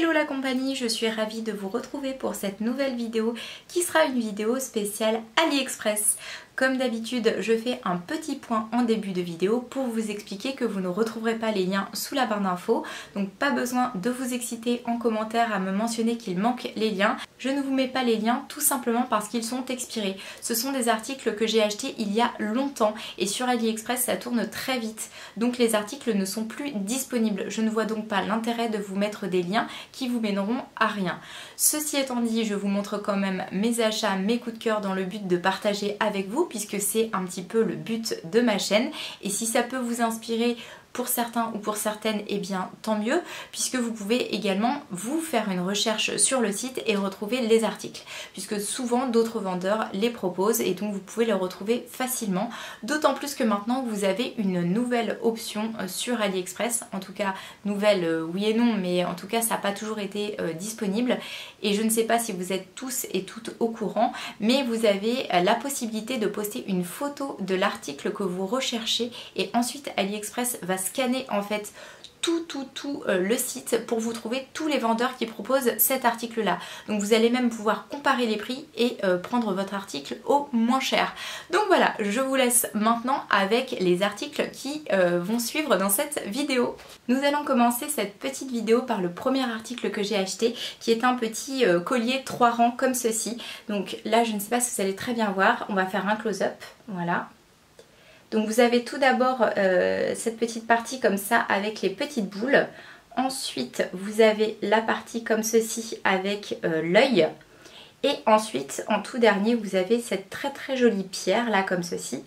Hello la compagnie, je suis ravie de vous retrouver pour cette nouvelle vidéo qui sera une vidéo spéciale AliExpress. Comme d'habitude, je fais un petit point en début de vidéo pour vous expliquer que vous ne retrouverez pas les liens sous la barre d'infos. Donc pas besoin de vous exciter en commentaire à me mentionner qu'il manque les liens. Je ne vous mets pas les liens tout simplement parce qu'ils sont expirés. Ce sont des articles que j'ai achetés il y a longtemps et sur AliExpress ça tourne très vite. Donc les articles ne sont plus disponibles. Je ne vois donc pas l'intérêt de vous mettre des liens qui vous mèneront à rien. Ceci étant dit, je vous montre quand même mes achats, mes coups de cœur dans le but de partager avec vous, puisque c'est un petit peu le but de ma chaîne. Et si ça peut vous inspirer pour certains ou pour certaines, eh bien tant mieux, puisque vous pouvez également vous faire une recherche sur le site et retrouver les articles, puisque souvent d'autres vendeurs les proposent et donc vous pouvez les retrouver facilement, d'autant plus que maintenant vous avez une nouvelle option sur AliExpress, en tout cas nouvelle oui et non, mais en tout cas ça n'a pas toujours été disponible et je ne sais pas si vous êtes tous et toutes au courant, mais vous avez la possibilité de poster une photo de l'article que vous recherchez et ensuite AliExpress va scanner en fait tout le site pour vous trouver tous les vendeurs qui proposent cet article là. Donc vous allez même pouvoir comparer les prix et prendre votre article au moins cher. Donc voilà, je vous laisse maintenant avec les articles qui vont suivre dans cette vidéo. Nous allons commencer cette petite vidéo par le premier article que j'ai acheté, qui est un petit collier 3 rangs comme ceci. Donc là je ne sais pas si vous allez très bien voir, on va faire un close-up, voilà. Donc vous avez tout d'abord cette petite partie comme ça avec les petites boules. Ensuite vous avez la partie comme ceci avec l'œil. Et ensuite en tout dernier vous avez cette très jolie pierre là comme ceci.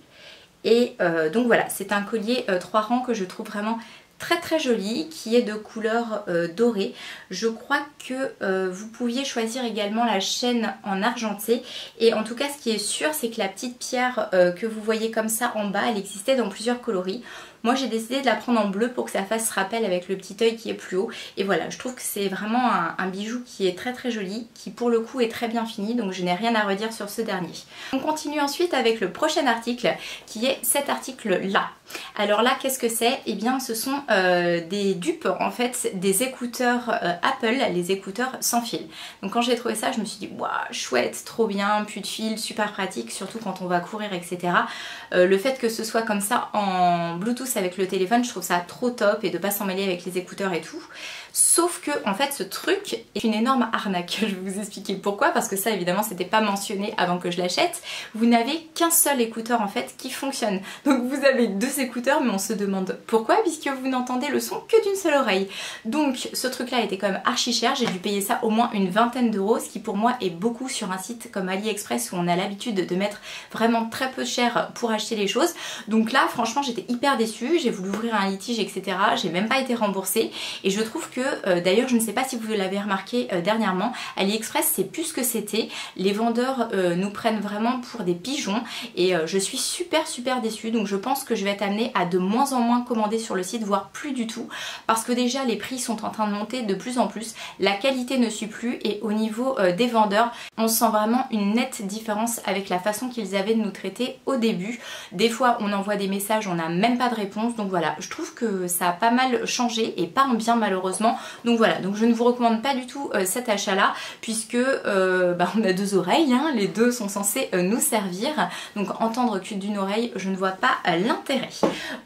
Et donc voilà, c'est un collier 3 rangs que je trouve vraiment très joli, qui est de couleur dorée. Je crois que vous pouviez choisir également la chaîne en argenté, et en tout cas ce qui est sûr c'est que la petite pierre que vous voyez comme ça en bas, elle existait dans plusieurs coloris. Moi j'ai décidé de la prendre en bleu pour que ça fasse rappel avec le petit œil qui est plus haut. Et voilà, je trouve que c'est vraiment un bijou qui est très joli, qui pour le coup est très bien fini, donc je n'ai rien à redire sur ce dernier. On continue ensuite avec le prochain article, qui est cet article là. Alors là, qu'est-ce que c'est? Eh bien ce sont des dupes en fait, des écouteurs Apple, les écouteurs sans fil. Donc quand j'ai trouvé ça, je me suis dit waouh, chouette, trop bien, plus de fil, super pratique, surtout quand on va courir, etc. Le fait que ce soit comme ça en Bluetooth avec le téléphone, je trouve ça trop top, et de pas s'en mêler avec les écouteurs et tout. Sauf que en fait ce truc est une énorme arnaque. Je vais vous expliquer pourquoi, parce que ça évidemment c'était pas mentionné avant que je l'achète. Vous n'avez qu'un seul écouteur en fait qui fonctionne. Donc vous avez 2 écouteurs, mais on se demande pourquoi, puisque vous n'entendez le son que d'une seule oreille. Donc ce truc là était quand même archi cher, j'ai dû payer ça au moins une vingtaine d'euros, ce qui pour moi est beaucoup sur un site comme AliExpress où on a l'habitude de mettre vraiment très peu cher pour acheter les choses. Donc là franchement j'étais hyper déçue, j'ai voulu ouvrir un litige, etc. J'ai même pas été remboursée, et je trouve que d'ailleurs je ne sais pas si vous l'avez remarqué dernièrement, AliExpress c'est plus ce que c'était. Les vendeurs nous prennent vraiment pour des pigeons, et je suis super déçue. Donc je pense que je vais être amenée à de moins en moins commander sur le site, voire plus du tout, parce que déjà les prix sont en train de monter de plus en plus, la qualité ne suit plus, et au niveau des vendeurs on sent vraiment une nette différence avec la façon qu'ils avaient de nous traiter au début. Des fois on envoie des messages, on n'a même pas de réponse. Donc voilà, je trouve que ça a pas mal changé, et pas en bien malheureusement. Donc voilà, donc je ne vous recommande pas du tout cet achat là, puisque on a 2 oreilles, hein, les 2 sont censés nous servir, donc entendre que d'une oreille, je ne vois pas l'intérêt.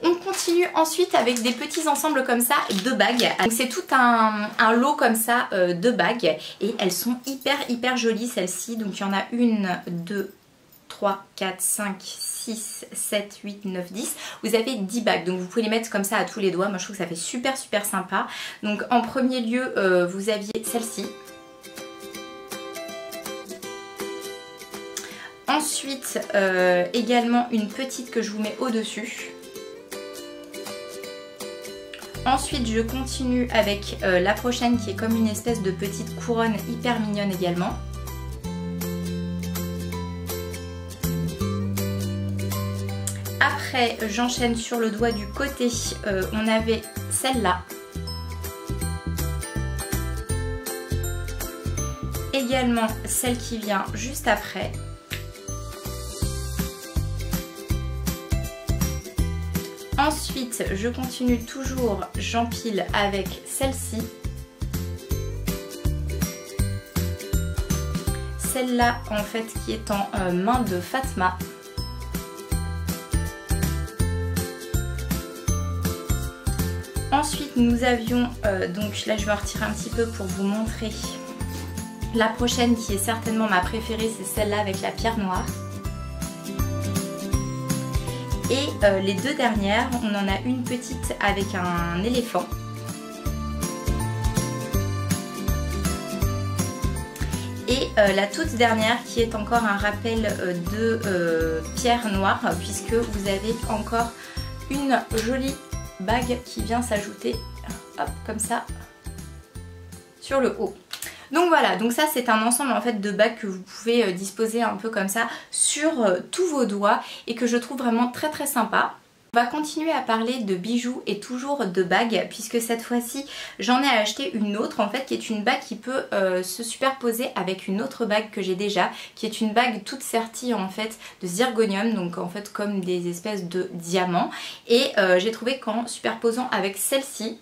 On continue ensuite avec des petits ensembles comme ça de bagues. Donc c'est tout un lot comme ça de bagues, et elles sont hyper jolies celles-ci. Donc il y en a 1, 2, 3, 4, 5, 6, 7, 8, 9, 10. Vous avez 10 bagues, donc vous pouvez les mettre comme ça à tous les doigts. Moi je trouve que ça fait super sympa. Donc en premier lieu, vous aviez celle-ci. Ensuite, également une petite que je vous mets au-dessus. Ensuite, je continue avec la prochaine qui est comme une espèce de petite couronne hyper mignonne également. Après, j'enchaîne sur le doigt du côté, on avait celle-là. Également celle qui vient juste après. Ensuite, je continue toujours, j'empile avec celle-ci. celle-là en fait qui est en main de Fatma. Ensuite nous avions, donc là je vais en retirer un petit peu pour vous montrer la prochaine qui est certainement ma préférée, c'est celle-là avec la pierre noire. Et les deux dernières, on en a une petite avec un éléphant. Et la toute dernière qui est encore un rappel de pierre noire, puisque vous avez encore une jolie bague qui vient s'ajouter, hop, comme ça, sur le haut. Donc voilà, donc ça c'est un ensemble en fait de bagues que vous pouvez disposer un peu comme ça sur tous vos doigts et que je trouve vraiment très très sympa. On va continuer à parler de bijoux et toujours de bagues, puisque cette fois-ci j'en ai acheté une autre en fait qui est une bague qui peut se superposer avec une autre bague que j'ai déjà, qui est une bague toute sertie en fait de zirconium, donc en fait comme des espèces de diamants, et j'ai trouvé qu'en superposant avec celle-ci,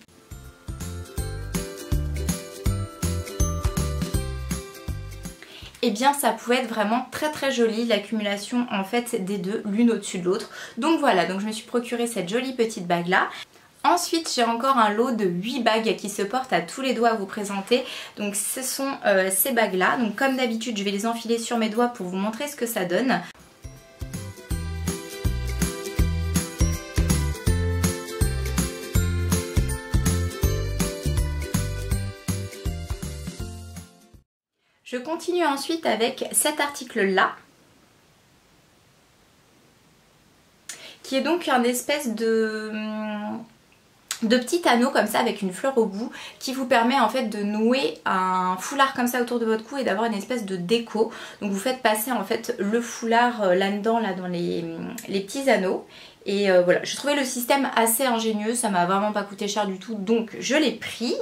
et bien ça pouvait être vraiment très très joli, l'accumulation en fait des deux l'une au-dessus de l'autre. Donc voilà, donc je me suis procuré cette jolie petite bague là. Ensuite j'ai encore un lot de 8 bagues qui se portent à tous les doigts à vous présenter. Donc ce sont ces bagues là, donc comme d'habitude je vais les enfiler sur mes doigts pour vous montrer ce que ça donne. Je continue ensuite avec cet article-là, qui est donc un espèce de petit anneau comme ça avec une fleur au bout, qui vous permet en fait de nouer un foulard comme ça autour de votre cou et d'avoir une espèce de déco. Donc vous faites passer en fait le foulard là-dedans, là dans les petits anneaux. Et voilà, je trouvais le système assez ingénieux, ça m'a vraiment pas coûté cher du tout, donc je l'ai pris.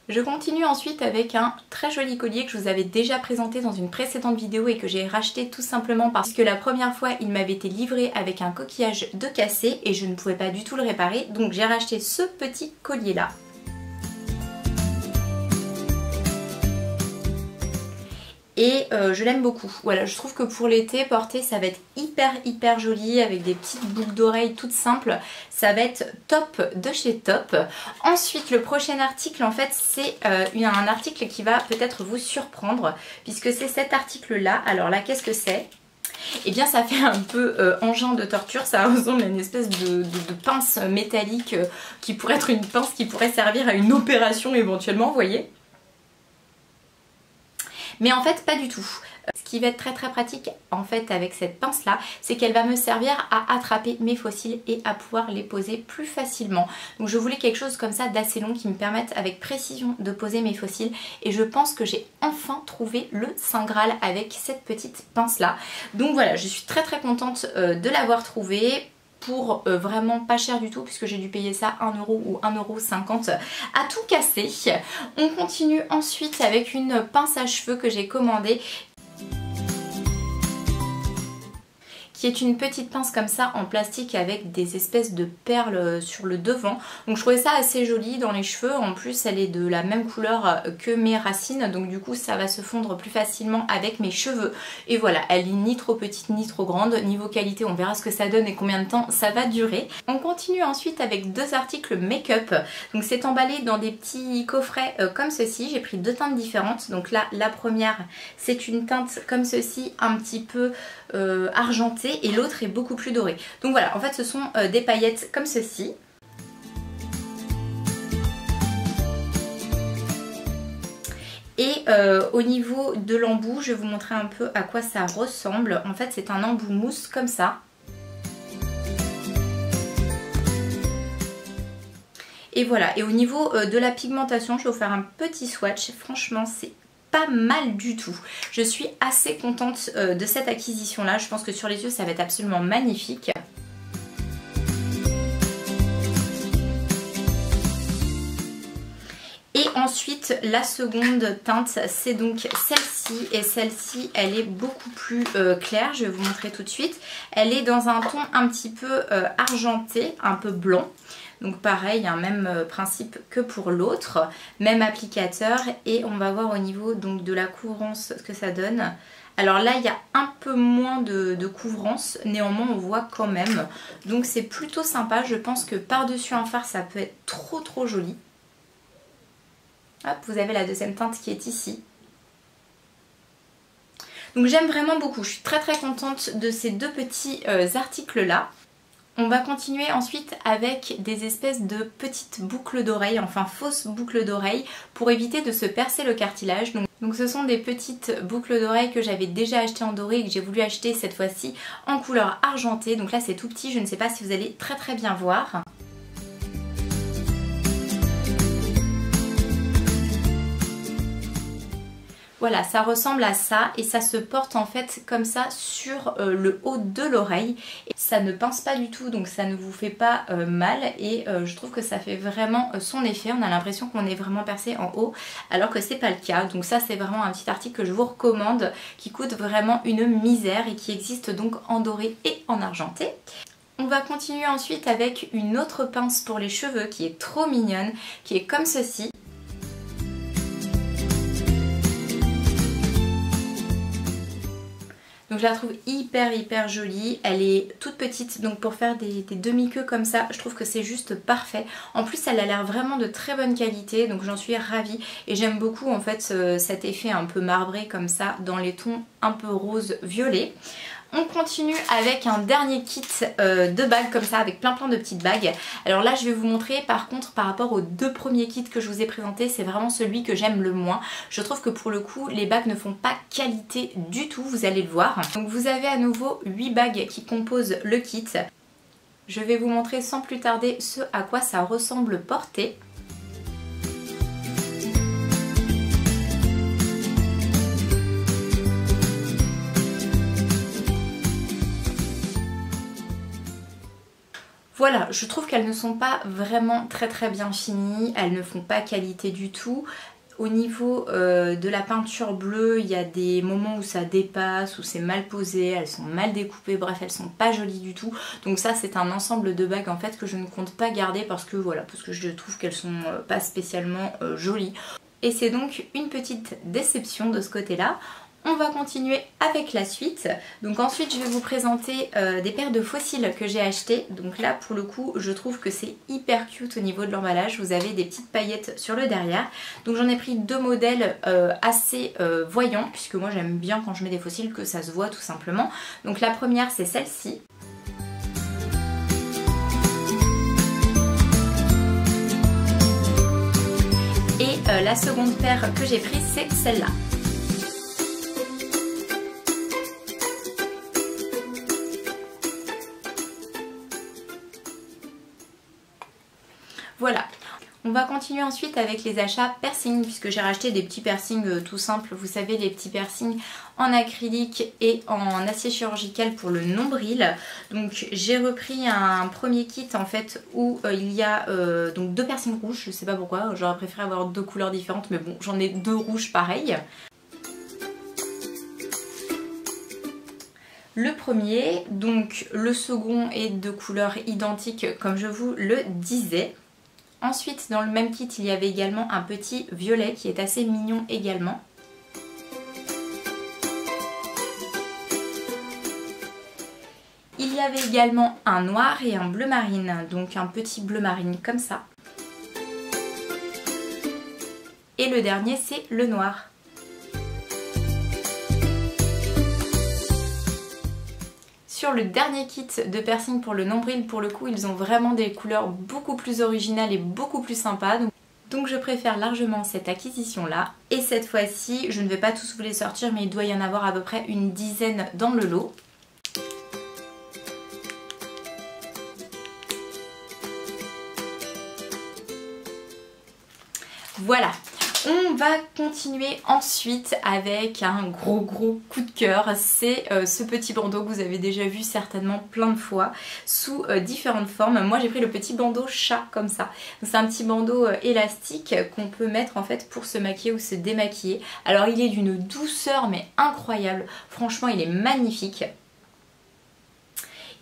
Je continue ensuite avec un très joli collier que je vous avais déjà présenté dans une précédente vidéo et que j'ai racheté tout simplement parce que la première fois il m'avait été livré avec un coquillage de cassé et je ne pouvais pas du tout le réparer, donc j'ai racheté ce petit collier là. Et je l'aime beaucoup. Voilà, je trouve que pour l'été, porter ça va être hyper joli avec des petites boucles d'oreilles toutes simples. Ça va être top de chez top. Ensuite, le prochain article en fait c'est un article qui va peut-être vous surprendre puisque c'est cet article là. Alors là, qu'est-ce que c'est ? Et bien ça fait un peu engin de torture, ça ressemble à une espèce de pince métallique qui pourrait être une pince qui pourrait servir à une opération éventuellement, vous voyez ? Mais en fait pas du tout. Ce qui va être très pratique en fait avec cette pince là, c'est qu'elle va me servir à attraper mes fossiles et à pouvoir les poser plus facilement. Donc je voulais quelque chose comme ça d'assez long qui me permette avec précision de poser mes fossiles et je pense que j'ai enfin trouvé le Saint Graal avec cette petite pince là. Donc voilà, je suis très contente de l'avoir trouvé. Pour vraiment pas cher du tout puisque j'ai dû payer ça 1€ ou 1,50€ à tout casser. On continue ensuite avec une pince à cheveux que j'ai commandée, qui est une petite pince comme ça en plastique avec des espèces de perles sur le devant. Donc je trouvais ça assez joli dans les cheveux. En plus elle est de la même couleur que mes racines, donc du coup ça va se fondre plus facilement avec mes cheveux. Et voilà, elle est ni trop petite ni trop grande. Niveau qualité on verra ce que ça donne et combien de temps ça va durer. On continue ensuite avec deux articles make-up. Donc c'est emballé dans des petits coffrets comme ceci. J'ai pris deux teintes différentes. Donc là la première c'est une teinte comme ceci, un petit peu argentée, et l'autre est beaucoup plus dorée. Donc voilà, en fait ce sont des paillettes comme ceci. Et au niveau de l'embout, je vais vous montrer un peu à quoi ça ressemble. En fait c'est un embout mousse comme ça. Et voilà, et au niveau de la pigmentation, je vais vous faire un petit swatch. Franchement c'est pas mal du tout. Je suis assez contente de cette acquisition là. Je pense que sur les yeux ça va être absolument magnifique. Et ensuite la seconde teinte c'est donc celle-ci, et celle-ci elle est beaucoup plus claire, je vais vous montrer tout de suite. Elle est dans un ton un petit peu argenté, un peu blanc. Donc pareil, un même principe que pour l'autre, même applicateur, et on va voir au niveau donc de la couvrance ce que ça donne. Alors là, il y a un peu moins de couvrance, néanmoins on voit quand même. Donc c'est plutôt sympa, je pense que par-dessus un fard, ça peut être trop joli. Hop, vous avez la deuxième teinte qui est ici. Donc j'aime vraiment beaucoup, je suis très contente de ces deux petits articles là. On va continuer ensuite avec des espèces de petites boucles d'oreilles, enfin fausses boucles d'oreilles, pour éviter de se percer le cartilage. Donc ce sont des petites boucles d'oreilles que j'avais déjà achetées en doré et que j'ai voulu acheter cette fois-ci en couleur argentée. Donc là c'est tout petit, je ne sais pas si vous allez très bien voir. Voilà, ça ressemble à ça et ça se porte en fait comme ça sur le haut de l'oreille. Ça ne pince pas du tout, donc ça ne vous fait pas mal et je trouve que ça fait vraiment son effet. On a l'impression qu'on est vraiment percé en haut alors que c'est pas le cas. Donc ça c'est vraiment un petit article que je vous recommande qui coûte vraiment une misère et qui existe donc en doré et en argenté. On va continuer ensuite avec une autre pince pour les cheveux qui est trop mignonne, qui est comme ceci. Donc je la trouve hyper jolie, elle est toute petite, donc pour faire des demi-queues comme ça, je trouve que c'est juste parfait. En plus elle a l'air vraiment de très bonne qualité, donc j'en suis ravie et j'aime beaucoup en fait cet effet un peu marbré comme ça dans les tons un peu rose violet. On continue avec un dernier kit de bagues comme ça avec plein de petites bagues. Alors là je vais vous montrer par contre par rapport aux deux premiers kits que je vous ai présentés, c'est vraiment celui que j'aime le moins. Je trouve que pour le coup les bagues ne font pas qualité du tout, vous allez le voir. Donc vous avez à nouveau 8 bagues qui composent le kit. Je vais vous montrer sans plus tarder ce à quoi ça ressemble porté. Voilà, je trouve qu'elles ne sont pas vraiment très bien finies, elles ne font pas qualité du tout. Au niveau de la peinture bleue, il y a des moments où ça dépasse, où c'est mal posé, elles sont mal découpées, bref elles sont pas jolies du tout. Donc ça c'est un ensemble de bagues en fait que je ne compte pas garder parce que voilà, parce que je trouve qu'elles sont pas spécialement jolies. Et c'est donc une petite déception de ce côté-là. On va continuer avec la suite. Donc ensuite je vais vous présenter des paires de fossiles que j'ai achetées. Donc là pour le coup je trouve que c'est hyper cute au niveau de l'emballage. Vous avez des petites paillettes sur le derrière. Donc j'en ai pris deux modèles assez voyants, puisque moi j'aime bien quand je mets des fossiles que ça se voit tout simplement. Donc la première c'est celle-ci. Et la seconde paire que j'ai prise c'est celle-là. Voilà, on va continuer ensuite avec les achats piercing puisque j'ai racheté des petits piercings tout simples, vous savez les petits piercings en acrylique et en acier chirurgical pour le nombril. Donc j'ai repris un premier kit en fait où il y a donc deux piercings rouges, je sais pas pourquoi, j'aurais préféré avoir deux couleurs différentes mais bon j'en ai deux rouges pareils. Le premier, donc le second est de couleur identique comme je vous le disais. Ensuite, dans le même kit, il y avait également un petit violet qui est assez mignon également. Il y avait également un noir et un bleu marine, donc un petit bleu marine comme ça. Et le dernier, c'est le noir. Sur le dernier kit de piercing pour le nombril, pour le coup, ils ont vraiment des couleurs beaucoup plus originales et beaucoup plus sympas. Donc je préfère largement cette acquisition là. Et cette fois-ci, je ne vais pas tous vous les sortir, mais il doit y en avoir à peu près une dizaine dans le lot. Voilà. On va continuer ensuite avec un gros coup de cœur, c'est ce petit bandeau que vous avez déjà vu certainement plein de fois sous différentes formes. Moi j'ai pris le petit bandeau chat comme ça, c'est un petit bandeau élastique qu'on peut mettre en fait pour se maquiller ou se démaquiller. Alors il est d'une douceur mais incroyable, franchement il est magnifique.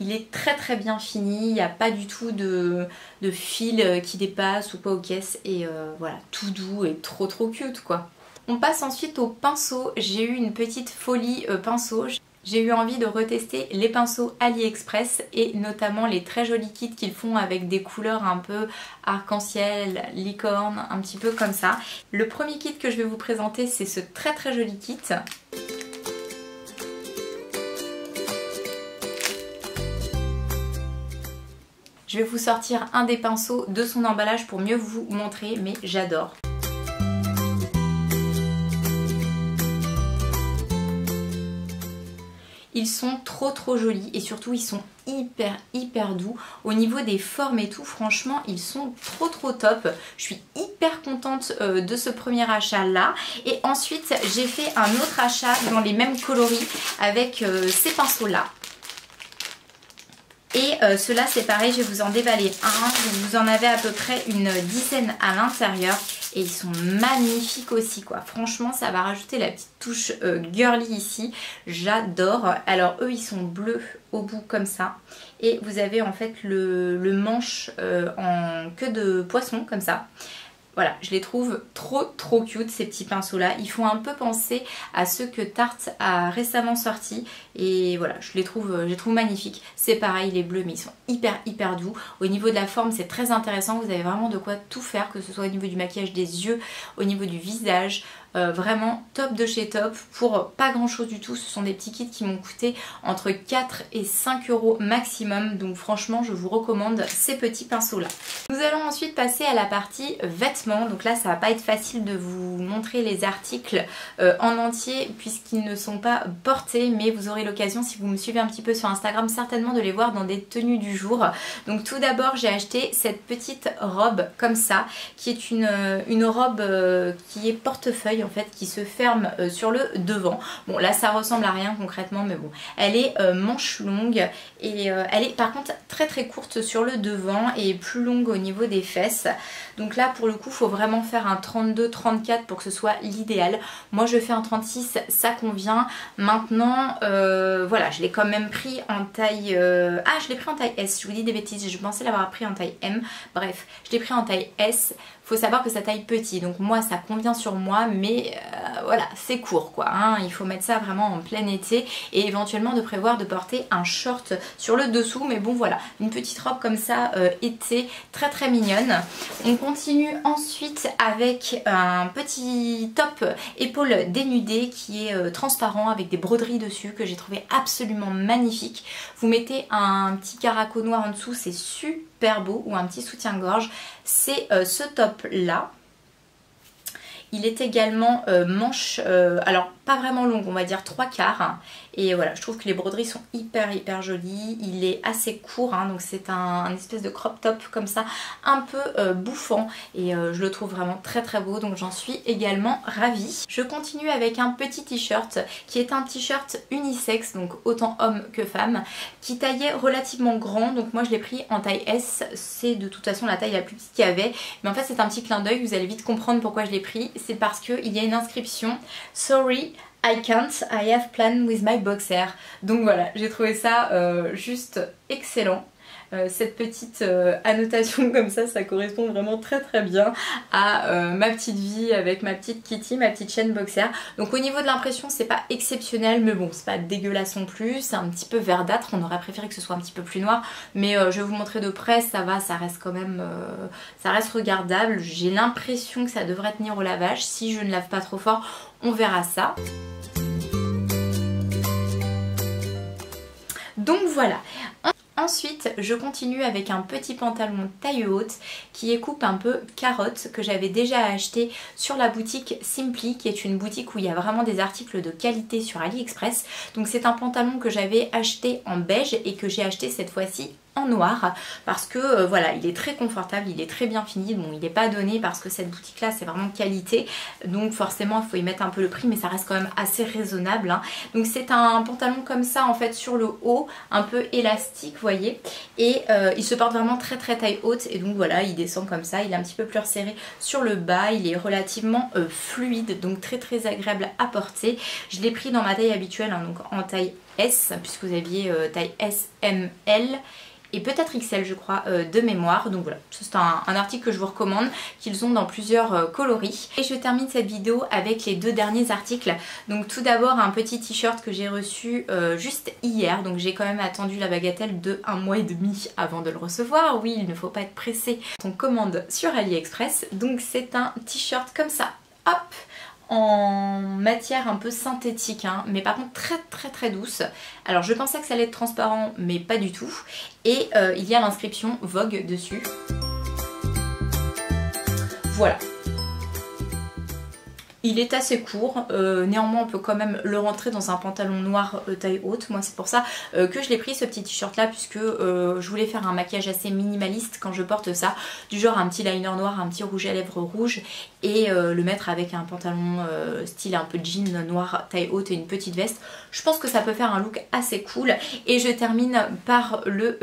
Il est très bien fini, il n'y a pas du tout de fil qui dépasse ou quoi aux caisses et voilà, tout doux et trop cute quoi. On passe ensuite au pinceau. J'ai eu une petite folie pinceau. J'ai eu envie de retester les pinceaux AliExpress et notamment les très jolis kits qu'ils font avec des couleurs un peu arc-en-ciel, licorne, un petit peu comme ça. Le premier kit que je vais vous présenter, c'est ce très très joli kit. Je vais vous sortir un des pinceaux de son emballage pour mieux vous montrer, mais j'adore. Ils sont trop jolis et surtout ils sont hyper doux. Au niveau des formes et tout, franchement ils sont trop top. Je suis hyper contente de ce premier achat là. Et ensuite j'ai fait un autre achat dans les mêmes coloris avec ces pinceaux là. Et ceux-là c'est pareil, je vais vous en déballer un. Vous en avez à peu près une dizaine à l'intérieur. Et ils sont magnifiques aussi quoi. Franchement ça va rajouter la petite touche girly ici. J'adore. Alors eux ils sont bleus au bout comme ça. Et vous avez en fait le manche en queue de poisson comme ça. Voilà, je les trouve trop cute ces petits pinceaux là. Ils font un peu penser à ceux que Tarte a récemment sortis. Et voilà, je les trouve magnifiques. C'est pareil les bleus mais ils sont hyper doux. Au niveau de la forme c'est très intéressant. Vous avez vraiment de quoi tout faire, que ce soit au niveau du maquillage des yeux, au niveau du visage. Vraiment top de chez top pour pas grand chose du tout. Ce sont des petits kits qui m'ont coûté entre 4 et 5 € maximum. Donc franchement je vous recommande ces petits pinceaux là. Nous allons ensuite passer à la partie vêtements. Donc là ça va pas être facile de vous montrer les articles en entier puisqu'ils ne sont pas portés. Mais vous aurez l'occasion, si vous me suivez un petit peu sur Instagram, certainement de les voir dans des tenues du jour. Donc tout d'abord j'ai acheté cette petite robe comme ça qui est une robe qui est portefeuille en fait, qui se ferme sur le devant. Bon là ça ressemble à rien concrètement mais bon, elle est manche longue et elle est par contre très courte sur le devant et plus longue au niveau des fesses. Donc là pour le coup il faut vraiment faire un 32-34 pour que ce soit l'idéal. Moi je fais un 36, ça convient. Maintenant voilà, je l'ai quand même pris en taille ah je l'ai pris en taille S, je vous dis des bêtises, je pensais l'avoir pris en taille M. Bref, je l'ai pris en taille S. Faut savoir que ça taille petit, donc moi ça convient sur moi, mais voilà, c'est court quoi, hein. Il faut mettre ça vraiment en plein été et éventuellement de prévoir de porter un short sur le dessous, mais bon voilà, une petite robe comme ça été, très mignonne. On continue ensuite avec un petit top épaule dénudée qui est transparent avec des broderies dessus que j'ai trouvé absolument magnifique. Vous mettez un petit caraco noir en dessous, c'est super beau, ou un petit soutien-gorge. C'est ce top là. Il est également manche, alors pas vraiment longue, on va dire 3/4. Et voilà, je trouve que les broderies sont hyper jolies. Il est assez court, hein, donc c'est un espèce de crop top comme ça, un peu bouffant. Et je le trouve vraiment très beau, donc j'en suis également ravie. Je continue avec un petit t-shirt qui est un t-shirt unisexe, donc autant homme que femme, qui taillait relativement grand. Donc moi je l'ai pris en taille S, c'est de toute façon la taille la plus petite qu'il y avait. Mais en fait c'est un petit clin d'œil, vous allez vite comprendre pourquoi je l'ai pris. C'est parce qu'il y a une inscription « Sorry, I can't, I have planned with my boxer ». Donc voilà, j'ai trouvé ça juste excellent. Cette petite annotation comme ça correspond vraiment très bien à ma petite vie avec ma petite Kitty, ma petite chaîne boxer. Donc au niveau de l'impression c'est pas exceptionnel, mais bon c'est pas dégueulasse non plus, c'est un petit peu verdâtre, on aurait préféré que ce soit un petit peu plus noir, mais je vais vous montrer de près, ça va, ça reste quand même, ça reste regardable. J'ai l'impression que ça devrait tenir au lavage, si je ne lave pas trop fort, on verra ça. Donc voilà. Ensuite, je continue avec un petit pantalon taille haute qui est coupe un peu carotte que j'avais déjà acheté sur la boutique Simply, qui est une boutique où il y a vraiment des articles de qualité sur AliExpress. Donc c'est un pantalon que j'avais acheté en beige et que j'ai acheté cette fois-ci en noir parce que voilà, il est très confortable, il est très bien fini. Bon, il n'est pas donné parce que cette boutique là c'est vraiment qualité, donc forcément il faut y mettre un peu le prix, mais ça reste quand même assez raisonnable, hein. Donc c'est un pantalon comme ça en fait sur le haut, un peu élastique, vous voyez, et il se porte vraiment très taille haute, et donc voilà, il descend comme ça, il est un petit peu plus resserré sur le bas, il est relativement fluide, donc très agréable à porter. Je l'ai pris dans ma taille habituelle, hein, donc en taille S, puisque vous aviez taille S, M, L et peut-être XL je crois de mémoire. Donc voilà, c'est un article que je vous recommande, qu'ils ont dans plusieurs coloris. Et je termine cette vidéo avec les deux derniers articles. Donc tout d'abord un petit t-shirt que j'ai reçu juste hier, donc j'ai quand même attendu la bagatelle de 1 mois et demi avant de le recevoir. Oui, il ne faut pas être pressé quand on commande sur AliExpress. Donc c'est un t-shirt comme ça, hop, en matière un peu synthétique, hein, mais par contre très douce. Alors je pensais que ça allait être transparent, mais pas du tout. Et il y a l'inscription Vogue dessus. Voilà. Il est assez court, néanmoins on peut quand même le rentrer dans un pantalon noir taille haute. Moi c'est pour ça que je l'ai pris ce petit t-shirt là, puisque je voulais faire un maquillage assez minimaliste quand je porte ça, du genre un petit liner noir, un petit rouge à lèvres rouge, et le mettre avec un pantalon style un peu jean noir taille haute et une petite veste. Je pense que ça peut faire un look assez cool. Et je termine par le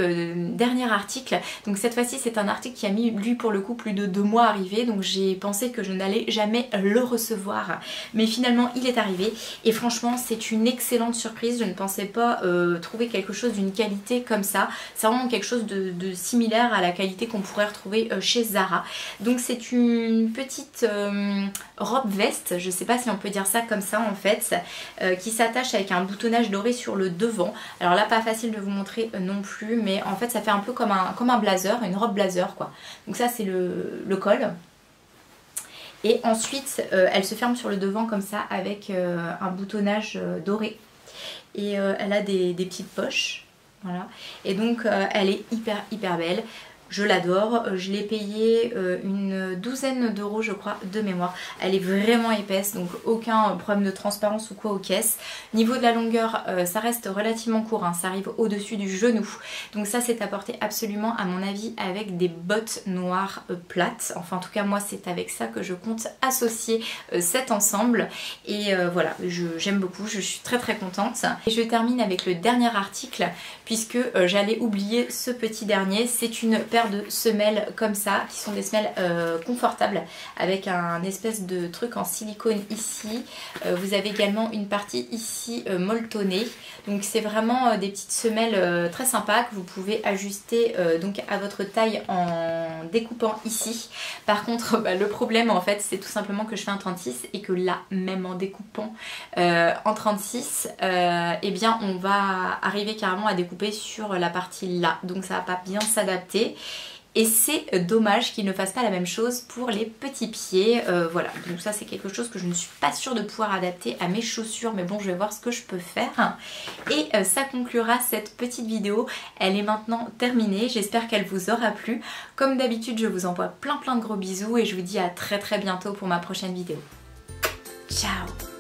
dernier article. Donc cette fois-ci c'est un article qui a mis lui pour le coup plus de 2 mois à arriver, donc j'ai pensé que je n'allais jamais le recevoir. Mais finalement il est arrivé et franchement c'est une excellente surprise. Je ne pensais pas trouver quelque chose d'une qualité comme ça. C'est vraiment quelque chose de similaire à la qualité qu'on pourrait retrouver chez Zara. Donc c'est une petite robe veste, je sais pas si on peut dire ça comme ça en fait, qui s'attache avec un boutonnage doré sur le devant. Alors là pas facile de vous montrer non plus, mais en fait ça fait un peu comme un blazer, une robe blazer quoi. Donc ça c'est le col. Et ensuite elle se ferme sur le devant comme ça avec un boutonnage doré. Et elle a des petites poches. Voilà. Et donc elle est hyper belle. Je l'adore, je l'ai payée une douzaine d'euros je crois de mémoire. Elle est vraiment épaisse, donc aucun problème de transparence ou quoi aux caisses. Niveau de la longueur, ça reste relativement court, hein, ça arrive au-dessus du genou. Donc ça c'est à porter absolument à mon avis avec des bottes noires plates. Enfin en tout cas moi c'est avec ça que je compte associer cet ensemble. Et voilà, j'aime beaucoup, je suis très contente. Et je termine avec le dernier article puisque j'allais oublier ce petit dernier. C'est une paire de semelles comme ça, qui sont des semelles confortables avec un espèce de truc en silicone ici. Vous avez également une partie ici molletonnée. Donc c'est vraiment des petites semelles très sympas que vous pouvez ajuster donc à votre taille en découpant ici. Par contre le problème en fait c'est tout simplement que je fais un 36 et que là même en découpant en 36 eh bien on va arriver carrément à découper sur la partie là, donc ça va pas bien s'adapter. Et c'est dommage qu'ils ne fassent pas la même chose pour les petits pieds. Voilà, donc ça c'est quelque chose que je ne suis pas sûre de pouvoir adapter à mes chaussures. Mais bon, je vais voir ce que je peux faire. Et ça conclura cette petite vidéo. Elle est maintenant terminée. J'espère qu'elle vous aura plu. Comme d'habitude, je vous envoie plein de gros bisous. Et je vous dis à très bientôt pour ma prochaine vidéo. Ciao!